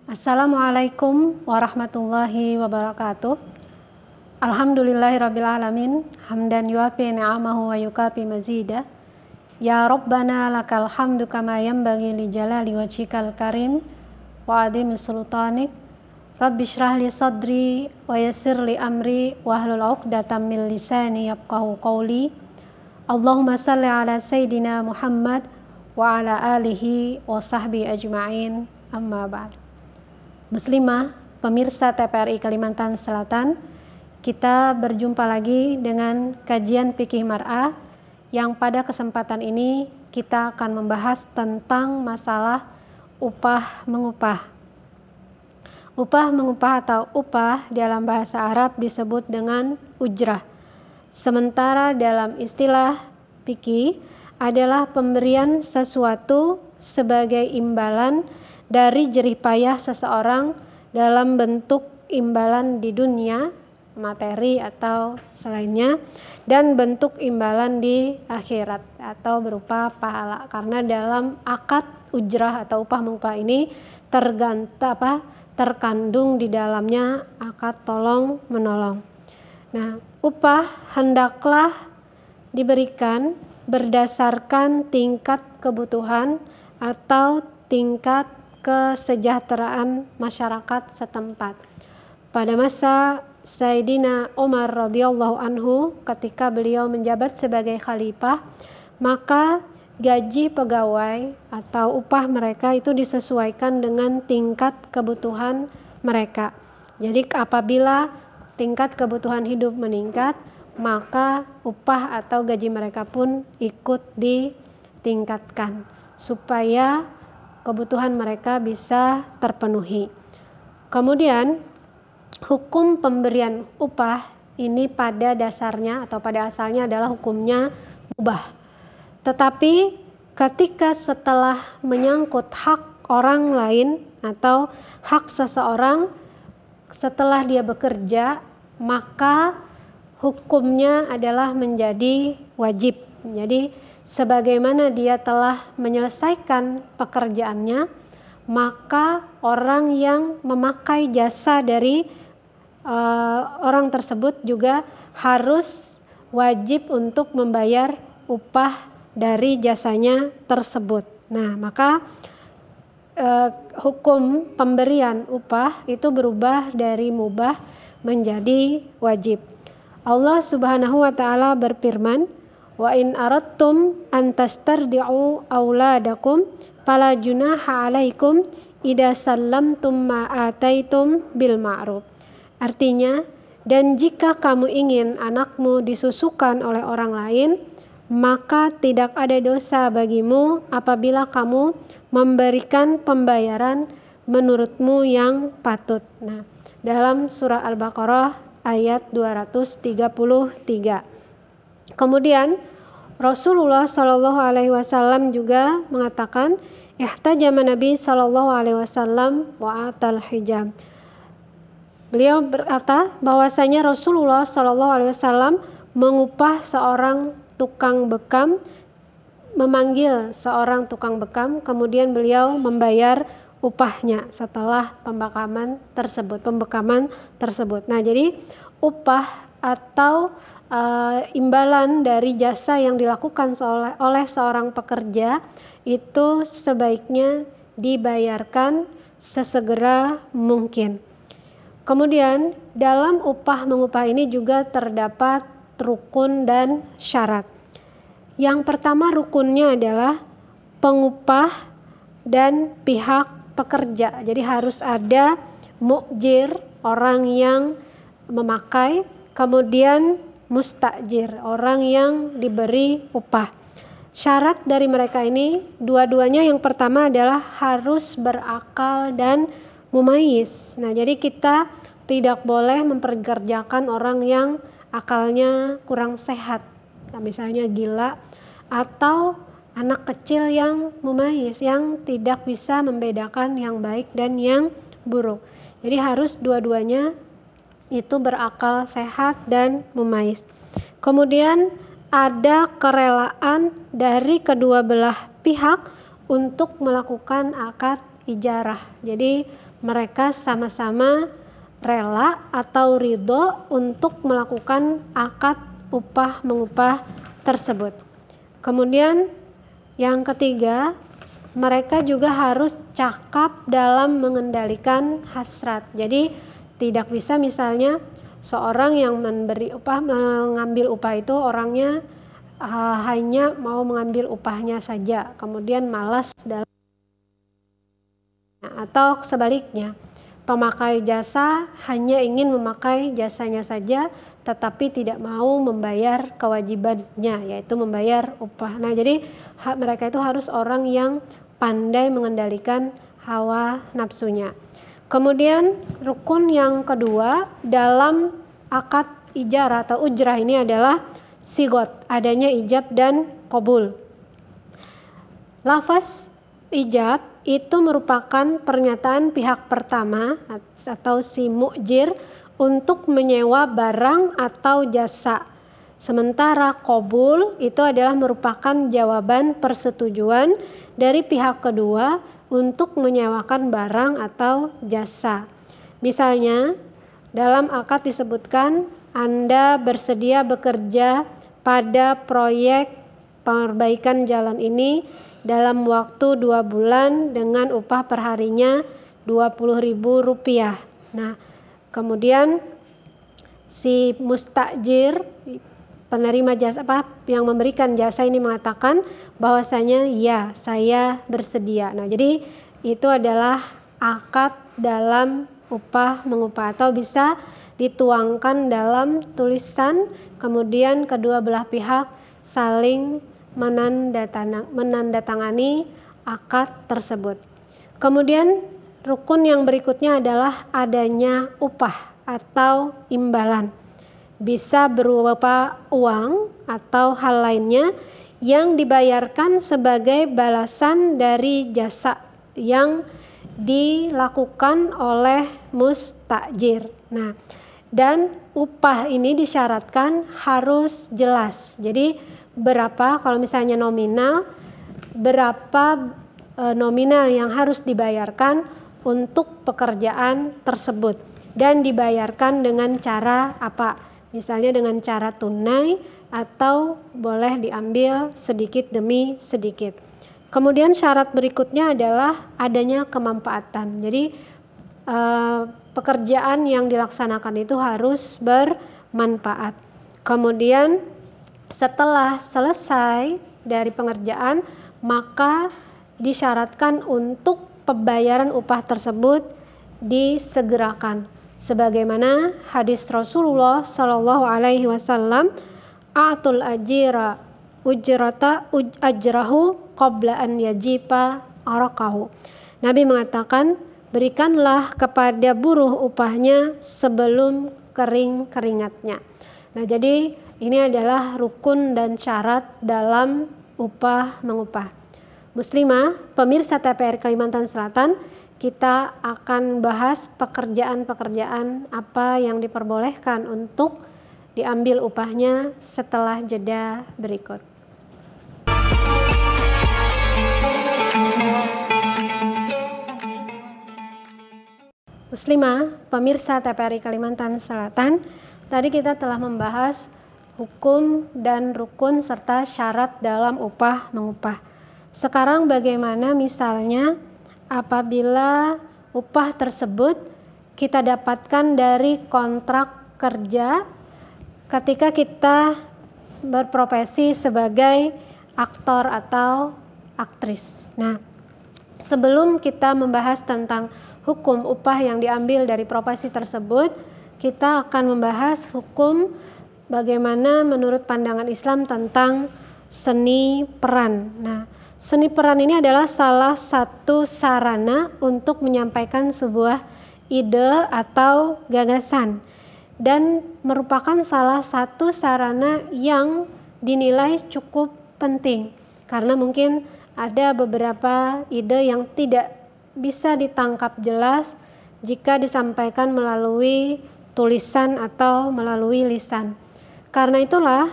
Assalamualaikum warahmatullahi wabarakatuh. Alhamdulillahirabbil alamin, hamdan yuafi ni'amahu wa yukafi mazida. Ya Rabbana lakal hamdu kama yanbaghi li jalali wajhikal karim wa adhimi sultanik. Rabbi shrah li sadri wa yassir li amri wahlul 'uqdatam min lisani yafqahu qawli. Allahumma salli ala sayyidina Muhammad wa ala alihi wa sahbihi ajma'in. Amma ba'd. Muslimah, pemirsa TPRI Kalimantan Selatan, kita berjumpa lagi dengan kajian Fikih Mar'ah yang pada kesempatan ini kita akan membahas tentang masalah upah mengupah. Upah mengupah atau upah dalam bahasa Arab disebut dengan ujrah. Sementara dalam istilah fikih adalah pemberian sesuatu sebagai imbalan dari jerih payah seseorang dalam bentuk imbalan di dunia, materi atau selainnya, dan bentuk imbalan di akhirat atau berupa pahala. Karena dalam akad ujrah atau upah mengupah ini terkandung di dalamnya akad tolong menolong. Nah, upah hendaklah diberikan berdasarkan tingkat kebutuhan atau tingkat kesejahteraan masyarakat setempat. Pada masa Sayyidina Umar radhiyallahu anhu, ketika beliau menjabat sebagai khalifah, maka gaji pegawai atau upah mereka itu disesuaikan dengan tingkat kebutuhan mereka. Jadi apabila tingkat kebutuhan hidup meningkat, maka upah atau gaji mereka pun ikut ditingkatkan supaya kebutuhan mereka bisa terpenuhi. Kemudian hukum pemberian upah ini pada dasarnya atau pada asalnya adalah hukumnya mubah. Tetapi ketika setelah menyangkut hak orang lain atau hak seseorang setelah dia bekerja, maka hukumnya adalah menjadi wajib. Jadi sebagaimana dia telah menyelesaikan pekerjaannya, maka orang yang memakai jasa dari orang tersebut juga harus wajib untuk membayar upah dari jasanya tersebut. Nah, maka hukum pemberian upah itu berubah dari mubah menjadi wajib. Allah Subhanahu wa taala berfirman, wa in aradtum an tastardi'u auladakum fala junaha 'alaikum idza sallamtum ma ataitum bil ma'ruf. Artinya, dan jika kamu ingin anakmu disusukan oleh orang lain, maka tidak ada dosa bagimu apabila kamu memberikan pembayaran menurutmu yang patut. Nah, dalam surah Al-Baqarah ayat 233. Kemudian Rasulullah Shallallahu Alaihi Wasallam juga mengatakan, ihtajama Nabi Shallallahu Alaihi Wasallam wa atal hijab. Beliau berkata bahwasanya Rasulullah Shallallahu Alaihi Wasallam mengupah seorang tukang bekam, memanggil seorang tukang bekam, kemudian beliau membayar upahnya setelah pembekaman tersebut. Nah, jadi upah atau imbalan dari jasa yang dilakukan oleh seorang pekerja itu sebaiknya dibayarkan sesegera mungkin. Kemudian dalam upah mengupah ini juga terdapat rukun dan syarat. Yang pertama rukunnya adalah pengupah dan pihak pekerja. Jadi harus ada mu'jir, orang yang memakai, kemudian mustajir, orang yang diberi upah. Syarat dari mereka ini dua-duanya, yang pertama adalah harus berakal dan mumayyiz. Nah, jadi kita tidak boleh memperkerjakan orang yang akalnya kurang sehat, misalnya gila, atau anak kecil yang mumayyiz, yang tidak bisa membedakan yang baik dan yang buruk. Jadi harus dua-duanya itu berakal sehat dan mumayyiz. Kemudian ada kerelaan dari kedua belah pihak untuk melakukan akad ijarah. Jadi mereka sama-sama rela atau ridho untuk melakukan akad upah mengupah tersebut. Kemudian yang ketiga, mereka juga harus cakap dalam mengendalikan hasrat. Jadi tidak bisa misalnya seorang yang memberi upah, mengambil upah itu orangnya hanya mau mengambil upahnya saja, kemudian malas dalam, atau sebaliknya, pemakai jasa hanya ingin memakai jasanya saja tetapi tidak mau membayar kewajibannya, yaitu membayar upah. Nah, jadi mereka itu harus orang yang pandai mengendalikan hawa nafsunya. Kemudian rukun yang kedua dalam akad ijarah atau ujrah ini adalah sigot, adanya ijab dan qabul. Lafaz ijab itu merupakan pernyataan pihak pertama atau si mu'jir untuk menyewa barang atau jasa. Sementara qabul itu adalah merupakan jawaban persetujuan dari pihak kedua untuk menyewakan barang atau jasa. Misalnya, dalam akad disebutkan Anda bersedia bekerja pada proyek perbaikan jalan ini dalam waktu 2 bulan dengan upah perharinya Rp20.000. Nah, kemudian si mustajir, penerima jasa yang memberikan jasa ini mengatakan bahwasanya ya, saya bersedia. Nah, jadi itu adalah akad dalam upah mengupah atau bisa dituangkan dalam tulisan, kemudian kedua belah pihak saling menandatangani akad tersebut. Kemudian rukun yang berikutnya adalah adanya upah atau imbalan. Bisa berupa uang atau hal lainnya yang dibayarkan sebagai balasan dari jasa yang dilakukan oleh mustajir. Nah, dan upah ini disyaratkan harus jelas. Jadi berapa, kalau misalnya nominal, berapa nominal yang harus dibayarkan untuk pekerjaan tersebut dan dibayarkan dengan cara apa? Misalnya dengan cara tunai atau boleh diambil sedikit demi sedikit. Kemudian syarat berikutnya adalah adanya kemanfaatan. Jadi pekerjaan yang dilaksanakan itu harus bermanfaat. Kemudian setelah selesai dari pengerjaan, maka disyaratkan untuk pembayaran upah tersebut disegerakan. Sebagaimana hadis Rasulullah Shallallahu Alaihi Wasallam, "Atul ajira ujrata ajrahu qabla an yajipa arakahu." Nabi mengatakan, berikanlah kepada buruh upahnya sebelum kering keringatnya. Nah, jadi ini adalah rukun dan syarat dalam upah mengupah. Muslimah, pemirsa TPR Kalimantan Selatan, kita akan bahas pekerjaan-pekerjaan apa yang diperbolehkan untuk diambil upahnya setelah jeda berikut. Muslimah, pemirsa TPRI Kalimantan Selatan, tadi kita telah membahas hukum dan rukun serta syarat dalam upah mengupah. Sekarang bagaimana misalnya apabila upah tersebut kita dapatkan dari kontrak kerja ketika kita berprofesi sebagai aktor atau aktris. Nah, sebelum kita membahas tentang hukum upah yang diambil dari profesi tersebut, kita akan membahas hukum bagaimana menurut pandangan Islam tentang seni peran. Nah, seni peran ini adalah salah satu sarana untuk menyampaikan sebuah ide atau gagasan dan merupakan salah satu sarana yang dinilai cukup penting karena mungkin ada beberapa ide yang tidak bisa ditangkap jelas jika disampaikan melalui tulisan atau melalui lisan. Karena itulah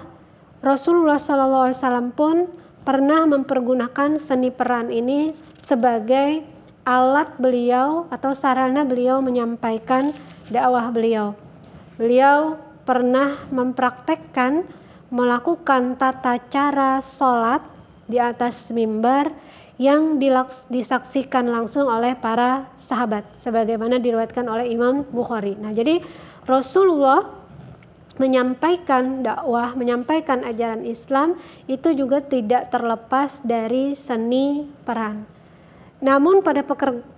Rasulullah SAW pun pernah mempergunakan seni peran ini sebagai alat beliau atau sarana beliau menyampaikan dakwah beliau. Beliau pernah mempraktekkan melakukan tata cara sholat di atas mimbar yang disaksikan langsung oleh para sahabat sebagaimana diriwayatkan oleh Imam Bukhari. Nah, jadi Rasulullah menyampaikan dakwah, menyampaikan ajaran Islam itu juga tidak terlepas dari seni peran. Namun pada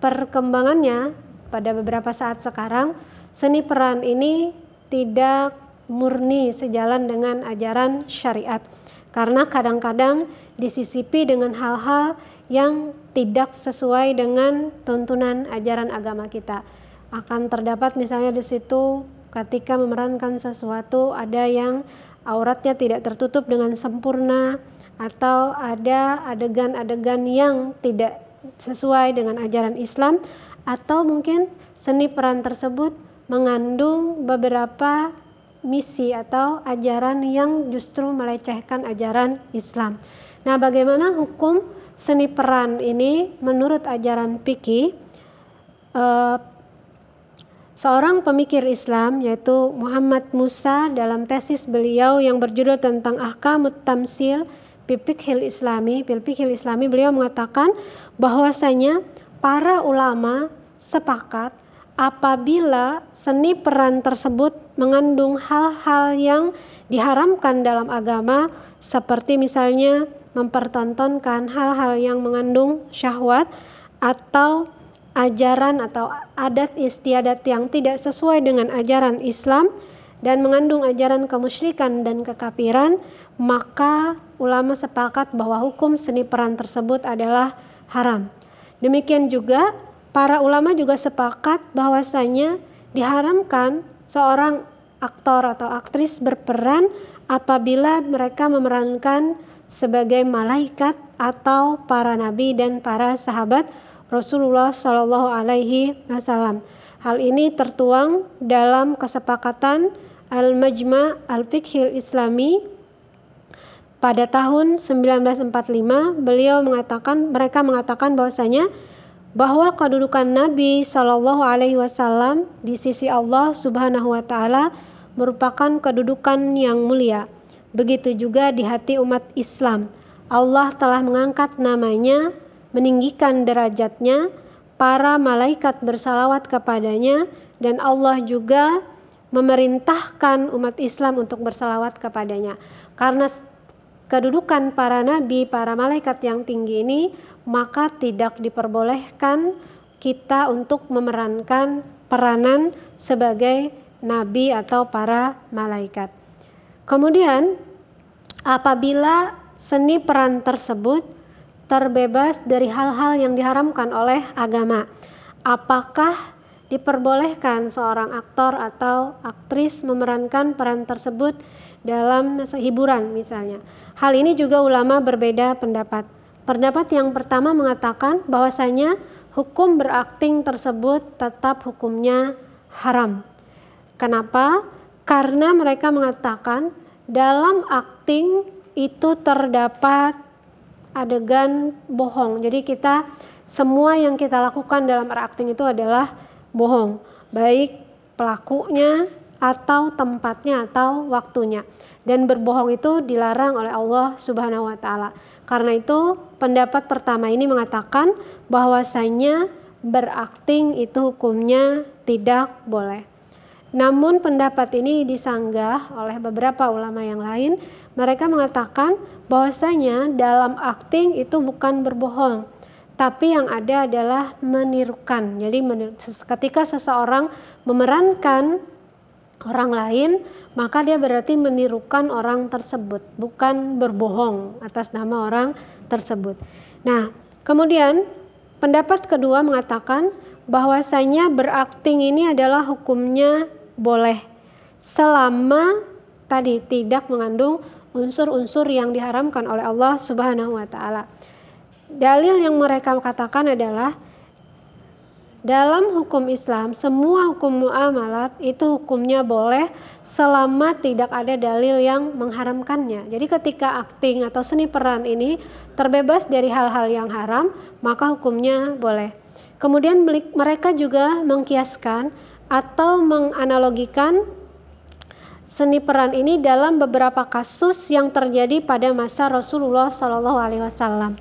perkembangannya pada beberapa saat sekarang, seni peran ini tidak murni sejalan dengan ajaran syariat, karena kadang-kadang disisipi dengan hal-hal yang tidak sesuai dengan tuntunan ajaran agama kita. Akan terdapat misalnya di situ ketika memerankan sesuatu ada yang auratnya tidak tertutup dengan sempurna, atau ada adegan-adegan yang tidak sesuai dengan ajaran Islam, atau mungkin seni peran tersebut mengandung beberapa misi atau ajaran yang justru melecehkan ajaran Islam. Nah, bagaimana hukum seni peran ini menurut ajaran fikih? Seorang pemikir Islam yaitu Muhammad Musa dalam tesis beliau yang berjudul tentang Ahkamut Tamsil fil Fiqhil Islami, beliau mengatakan bahwasanya para ulama sepakat apabila seni peran tersebut mengandung hal-hal yang diharamkan dalam agama, seperti misalnya mempertontonkan hal-hal yang mengandung syahwat, atau ajaran atau adat istiadat yang tidak sesuai dengan ajaran Islam dan mengandung ajaran kemusyrikan dan kekafiran, maka ulama sepakat bahwa hukum seni peran tersebut adalah haram. Demikian juga para ulama juga sepakat bahwasanya diharamkan seorang aktor atau aktris berperan apabila mereka memerankan sebagai malaikat atau para nabi dan para sahabat Rasulullah Shallallahu Alaihi Wasallam. Hal ini tertuang dalam kesepakatan Al-Majma' Al-Fiqhil Islami pada tahun 1945. Mereka mengatakan bahwasanya bahwa kedudukan Nabi Shallallahu Alaihi Wasallam di sisi Allah Subhanahu Wa Taala merupakan kedudukan yang mulia. Begitu juga di hati umat Islam, Allah telah mengangkat namanya, meninggikan derajatnya, para malaikat bersalawat kepadanya, dan Allah juga memerintahkan umat Islam untuk bersalawat kepadanya. Karena kedudukan para nabi, para malaikat yang tinggi ini, maka tidak diperbolehkan kita untuk memerankan peranan sebagai nabi atau para malaikat. Kemudian apabila seni peran tersebut terbebas dari hal-hal yang diharamkan oleh agama, apakah diperbolehkan seorang aktor atau aktris memerankan peran tersebut dalam hiburan misalnya? Hal ini juga ulama berbeda pendapat. Pendapat yang pertama mengatakan bahwasanya hukum berakting tersebut tetap hukumnya haram. Kenapa? Karena mereka mengatakan dalam akting itu terdapat adegan bohong. Jadi semua yang kita lakukan dalam berakting itu adalah bohong, baik pelakunya atau tempatnya atau waktunya. Dan berbohong itu dilarang oleh Allah Subhanahu wa taala. Karena itu pendapat pertama ini mengatakan bahwasanya berakting itu hukumnya tidak boleh. Namun pendapat ini disanggah oleh beberapa ulama yang lain. Mereka mengatakan bahwasanya dalam akting itu bukan berbohong, tapi yang ada adalah menirukan. Jadi ketika seseorang memerankan orang lain, maka dia berarti menirukan orang tersebut, bukan berbohong atas nama orang tersebut. Nah, kemudian pendapat kedua mengatakan bahwasanya berakting ini adalah hukumnya boleh selama tadi tidak mengandung unsur-unsur yang diharamkan oleh Allah Subhanahu wa taala. Dalil yang mereka katakan adalah dalam hukum Islam semua hukum muamalat itu hukumnya boleh selama tidak ada dalil yang mengharamkannya. Jadi ketika akting atau seni peran ini terbebas dari hal-hal yang haram, maka hukumnya boleh. Kemudian mereka juga mengkiaskan atau menganalogikan seni peran ini dalam beberapa kasus yang terjadi pada masa Rasulullah SAW.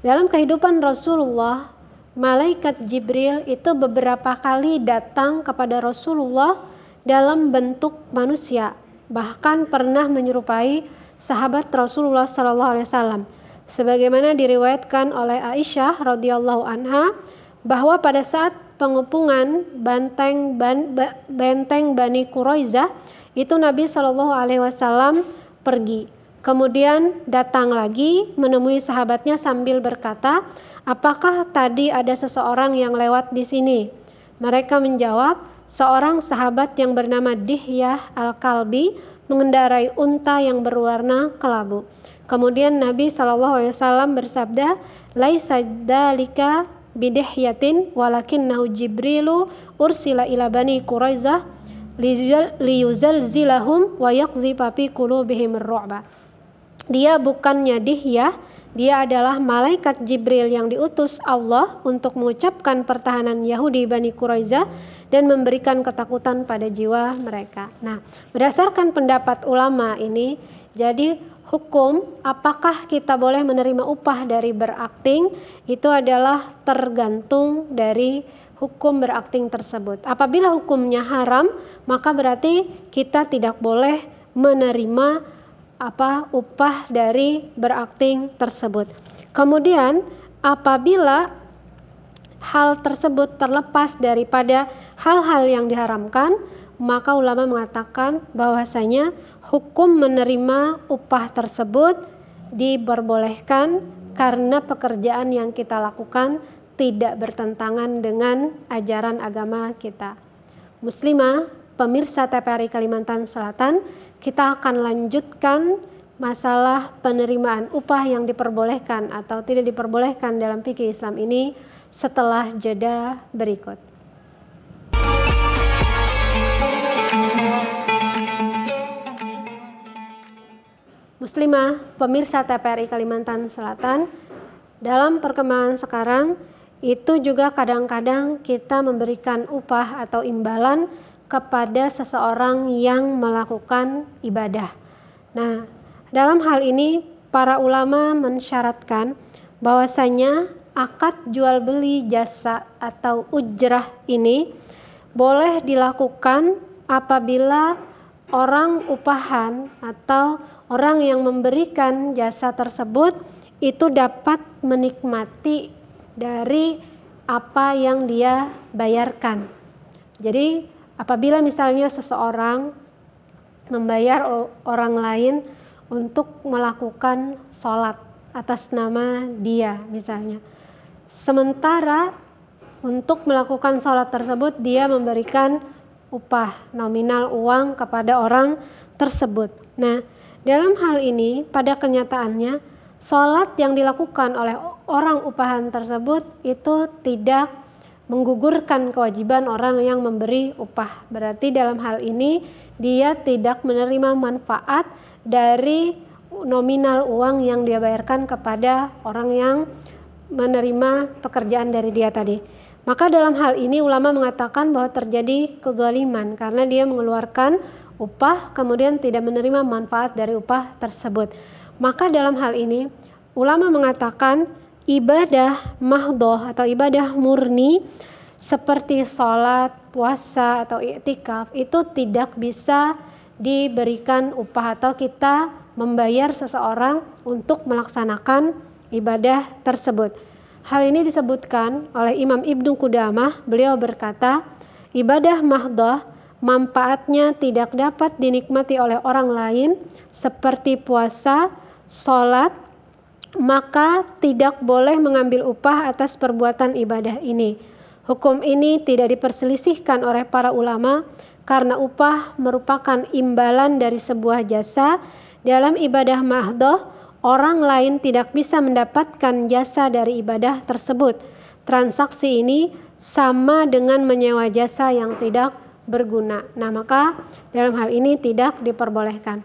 Dalam kehidupan Rasulullah, malaikat Jibril itu beberapa kali datang kepada Rasulullah dalam bentuk manusia, bahkan pernah menyerupai sahabat Rasulullah SAW. Sebagaimana diriwayatkan oleh Aisyah radhiyallahu anha bahwa pada saat pengepungan benteng Bani Quraisyah itu Nabi SAW pergi. Kemudian datang lagi menemui sahabatnya sambil berkata, apakah tadi ada seseorang yang lewat di sini? Mereka menjawab, seorang sahabat yang bernama Dihyah Al-Kalbi mengendarai unta yang berwarna kelabu. Kemudian Nabi SAW bersabda, laisa dzalika bidihyatin walakinnahu Jibrilu ursila ila Bani Quraisyah liyuzalzilahum wa yaqzifa fi qulubihim ar-ru'ba. Dia bukannya Dihyah, dia adalah malaikat Jibril yang diutus Allah untuk mengucapkan pertahanan Yahudi Bani Quraisyah dan memberikan ketakutan pada jiwa mereka. Nah, berdasarkan pendapat ulama ini, jadi hukum apakah kita boleh menerima upah dari berakting itu adalah tergantung dari hukum berakting tersebut. Apabila hukumnya haram, maka berarti kita tidak boleh menerima upah dari berakting tersebut. Kemudian apabila hal tersebut terlepas daripada hal-hal yang diharamkan, maka ulama mengatakan bahwasanya hukum menerima upah tersebut diperbolehkan karena pekerjaan yang kita lakukan tidak bertentangan dengan ajaran agama kita. Muslimah, pemirsa TPRI Kalimantan Selatan, kita akan lanjutkan masalah penerimaan upah yang diperbolehkan atau tidak diperbolehkan dalam fikih Islam ini setelah jeda berikut. Muslimah, pemirsa TPRI Kalimantan Selatan, dalam perkembangan sekarang itu juga kadang-kadang kita memberikan upah atau imbalan kepada seseorang yang melakukan ibadah. Nah, dalam hal ini para ulama mensyaratkan bahwasanya akad jual beli jasa atau ujrah ini boleh dilakukan apabila orang upahan atau orang yang memberikan jasa tersebut itu dapat menikmati dari apa yang dia bayarkan. Jadi apabila misalnya seseorang membayar orang lain untuk melakukan sholat atas nama dia misalnya, sementara untuk melakukan sholat tersebut dia memberikan upah nominal uang kepada orang tersebut. Nah, dalam hal ini pada kenyataannya sholat yang dilakukan oleh orang upahan tersebut itu tidak menggugurkan kewajiban orang yang memberi upah. Berarti dalam hal ini dia tidak menerima manfaat dari nominal uang yang dia bayarkan kepada orang yang menerima pekerjaan dari dia tadi. Maka dalam hal ini ulama mengatakan bahwa terjadi kezaliman karena dia mengeluarkan upah kemudian tidak menerima manfaat dari upah tersebut. Maka dalam hal ini ulama mengatakan ibadah mahdhah atau ibadah murni seperti sholat, puasa atau i'tikaf itu tidak bisa diberikan upah atau kita membayar seseorang untuk melaksanakan ibadah tersebut. Hal ini disebutkan oleh Imam Ibnu Qudamah. Beliau berkata, ibadah mahdhah manfaatnya tidak dapat dinikmati oleh orang lain seperti puasa, sholat, maka tidak boleh mengambil upah atas perbuatan ibadah ini. Hukum ini tidak diperselisihkan oleh para ulama karena upah merupakan imbalan dari sebuah jasa. Dalam ibadah mahdhah, orang lain tidak bisa mendapatkan jasa dari ibadah tersebut. Transaksi ini sama dengan menyewa jasa yang tidak berguna. Nah, maka dalam hal ini tidak diperbolehkan.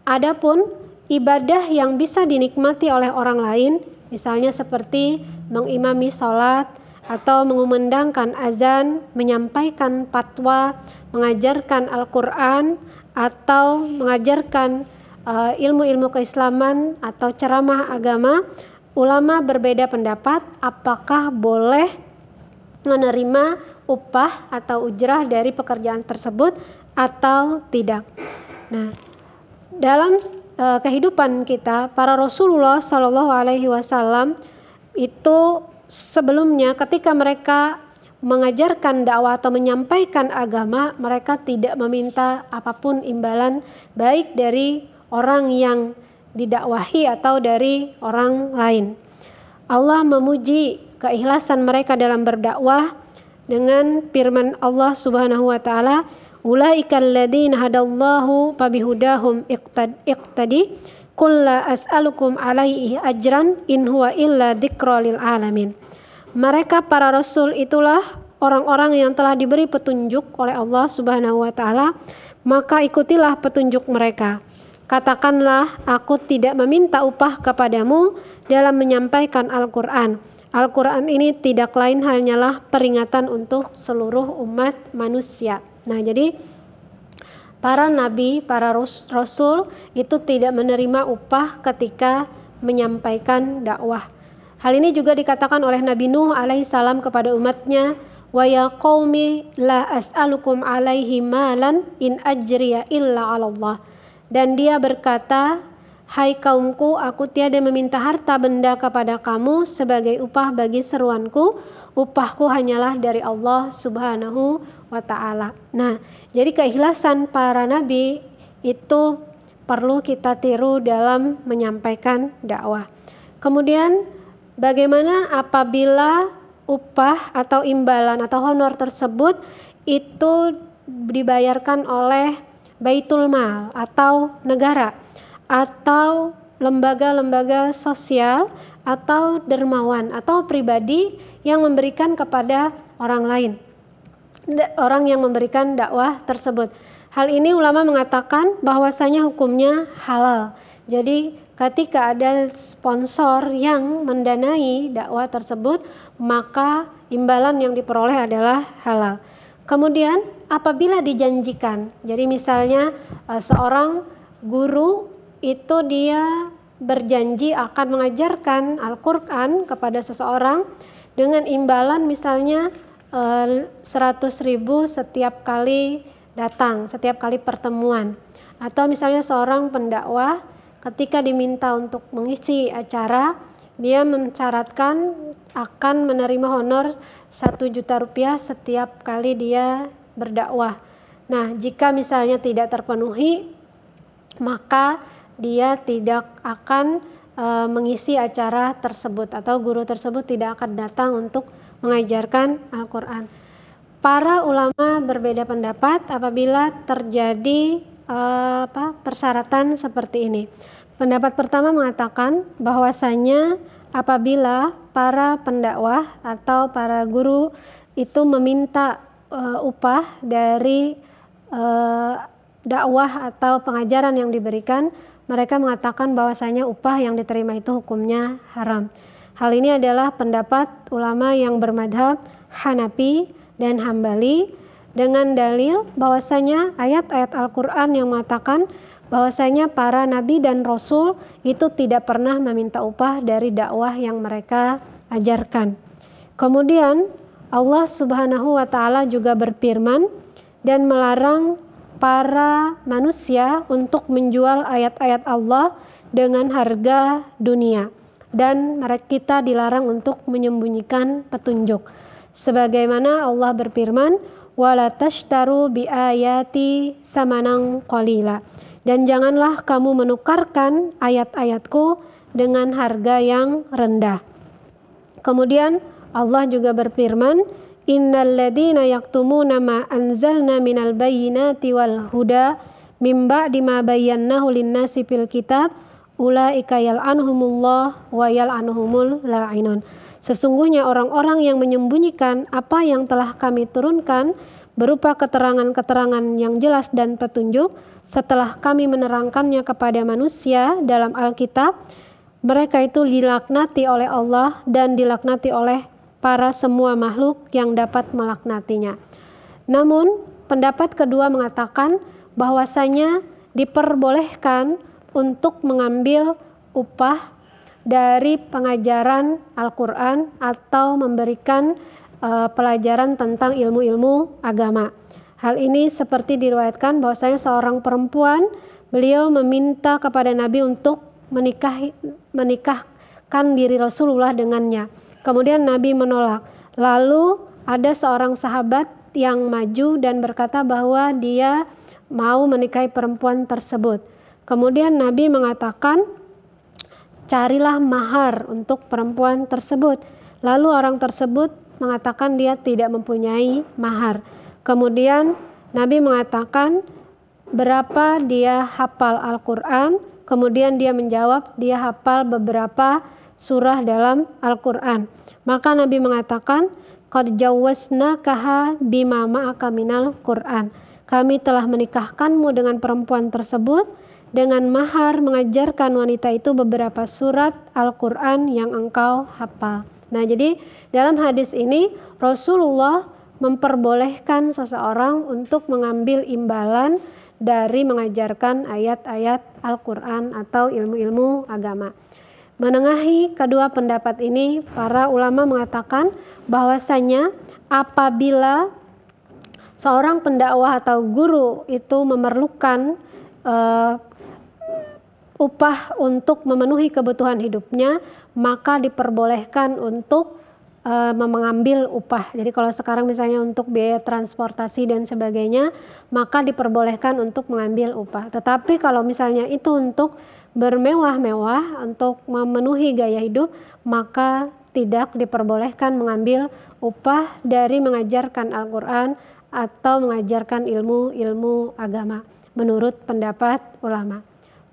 Adapun ibadah yang bisa dinikmati oleh orang lain, misalnya seperti mengimami sholat atau mengumandangkan azan, menyampaikan fatwa, mengajarkan Al-Quran, atau mengajarkan ilmu-ilmu keislaman atau ceramah agama, ulama berbeda pendapat apakah boleh menerima upah atau ujrah dari pekerjaan tersebut atau tidak. Nah, dalam kehidupan kita, para Rasulullah Shallallahu Alaihi Wasallam itu sebelumnya ketika mereka mengajarkan dakwah atau menyampaikan agama, mereka tidak meminta apapun imbalan, baik dari orang yang didakwahi atau dari orang lain. Allah memuji keikhlasan mereka dalam berdakwah dengan firman Allah Subhanahu wa taala, ulaikal ladzina hadallahu fabihudahum iqtadi qul la as'alukum alaihi ajran in huwa illa dzikra lil alamin. Mereka para rasul itulah orang-orang yang telah diberi petunjuk oleh Allah Subhanahu wa taala, maka ikutilah petunjuk mereka. Katakanlah, aku tidak meminta upah kepadamu dalam menyampaikan Al-Quran. Al-Quran ini tidak lain hanyalah peringatan untuk seluruh umat manusia. Nah, jadi para nabi, para rasul itu tidak menerima upah ketika menyampaikan dakwah. Hal ini juga dikatakan oleh Nabi Nuh alaihissalam kepada umatnya, wa ya qaumi la as'alukum alaihi malan in ajriya illa 'ala Allah. Dan dia berkata, hai kaumku, aku tiada meminta harta benda kepada kamu sebagai upah bagi seruanku, upahku hanyalah dari Allah Subhanahu wa ta'ala. Nah, jadi keikhlasan para nabi itu perlu kita tiru dalam menyampaikan dakwah. Kemudian bagaimana apabila upah atau imbalan atau honor tersebut itu dibayarkan oleh Baitul Mal atau negara atau lembaga-lembaga sosial atau dermawan atau pribadi yang memberikan kepada orang lain, orang yang memberikan dakwah tersebut. Hal ini ulama mengatakan bahwasanya hukumnya halal. Jadi ketika ada sponsor yang mendanai dakwah tersebut, maka imbalan yang diperoleh adalah halal. Kemudian apabila dijanjikan, jadi misalnya seorang guru itu dia berjanji akan mengajarkan Al-Quran kepada seseorang dengan imbalan misalnya 100.000 setiap kali datang, setiap kali pertemuan. Atau misalnya seorang pendakwah ketika diminta untuk mengisi acara, dia mensyaratkan akan menerima honor 1 juta rupiah setiap kali dia berdakwah. Nah, jika misalnya tidak terpenuhi, maka dia tidak akan mengisi acara tersebut atau guru tersebut tidak akan datang untuk mengajarkan Al-Quran. Para ulama berbeda pendapat apabila terjadi persyaratan seperti ini. Pendapat pertama mengatakan bahwasanya apabila para pendakwah atau para guru itu meminta upah dari dakwah atau pengajaran yang diberikan, mereka mengatakan bahwasanya upah yang diterima itu hukumnya haram. Hal ini adalah pendapat ulama yang bermadhab Hanafi dan Hambali dengan dalil bahwasanya ayat-ayat Al-Quran yang mengatakan bahwasanya para nabi dan rasul itu tidak pernah meminta upah dari dakwah yang mereka ajarkan. Kemudian Allah Subhanahu wa taala juga berfirman dan melarang para manusia untuk menjual ayat-ayat Allah dengan harga dunia, dan kita dilarang untuk menyembunyikan petunjuk. Sebagaimana Allah berfirman, wala tashtaru bi ayati samanan qalila. Dan janganlah kamu menukarkan ayat-ayatku dengan harga yang rendah. Kemudian Allah juga berfirman, innal ladzina yaktumuna ma anzalna minal bayyinati wal huda mim ba'di ma bayyanahu lin-nasi fil kitab ulaika yal'anuhumullah wa yal'anuhumul la'inun. Sesungguhnya orang-orang yang menyembunyikan apa yang telah kami turunkan berupa keterangan-keterangan yang jelas dan petunjuk setelah kami menerangkannya kepada manusia dalam Alkitab, mereka itu dilaknati oleh Allah dan dilaknati oleh para semua makhluk yang dapat melaknatinya. Namun pendapat kedua mengatakan bahwasanya diperbolehkan untuk mengambil upah dari pengajaran Al-Quran atau memberikan pelajaran tentang ilmu-ilmu agama. Hal ini seperti diriwayatkan bahwasanya seorang perempuan, beliau meminta kepada Nabi untuk menikahkan diri Rasulullah dengannya. Kemudian Nabi menolak. Lalu ada seorang sahabat yang maju dan berkata bahwa dia mau menikahi perempuan tersebut. Kemudian Nabi mengatakan, carilah mahar untuk perempuan tersebut. Lalu orang tersebut mengatakan dia tidak mempunyai mahar. Kemudian Nabi mengatakan berapa dia hafal Al-Quran. Kemudian dia menjawab dia hafal beberapa surah dalam Al-Quran. Maka Nabi mengatakan, qad jawwaznakaha bima ma'aka minal Quran. Kami telah menikahkanmu dengan perempuan tersebut dengan mahar mengajarkan wanita itu beberapa surat Al-Quran yang engkau hafal. Nah, jadi dalam hadis ini Rasulullah memperbolehkan seseorang untuk mengambil imbalan dari mengajarkan ayat-ayat Al-Quran atau ilmu-ilmu agama. Menengahi kedua pendapat ini, para ulama mengatakan bahwasanya apabila seorang pendakwah atau guru itu memerlukan upah untuk memenuhi kebutuhan hidupnya, maka diperbolehkan untuk mengambil upah. Jadi kalau sekarang misalnya untuk biaya transportasi dan sebagainya, maka diperbolehkan untuk mengambil upah. Tetapi kalau misalnya itu untuk bermewah-mewah, untuk memenuhi gaya hidup, maka tidak diperbolehkan mengambil upah dari mengajarkan Al-Quran atau mengajarkan ilmu-ilmu agama, menurut pendapat ulama.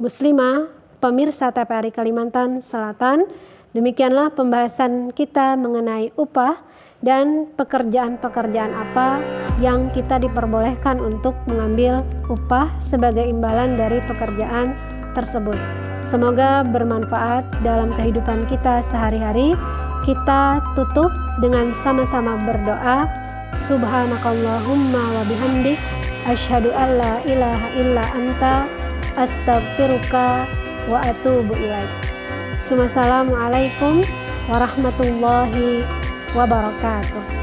Muslimah, pemirsa TPRI Kalimantan Selatan, demikianlah pembahasan kita mengenai upah dan pekerjaan-pekerjaan apa yang kita diperbolehkan untuk mengambil upah sebagai imbalan dari pekerjaan tersebut. Semoga bermanfaat dalam kehidupan kita sehari-hari. Kita tutup dengan sama-sama berdoa. Subhanakallahumma wa bihamdik asyhadu an la ilaha illa anta astaghfiruka wa atubu ilaik. Assalamualaikum warahmatullahi wabarakatuh.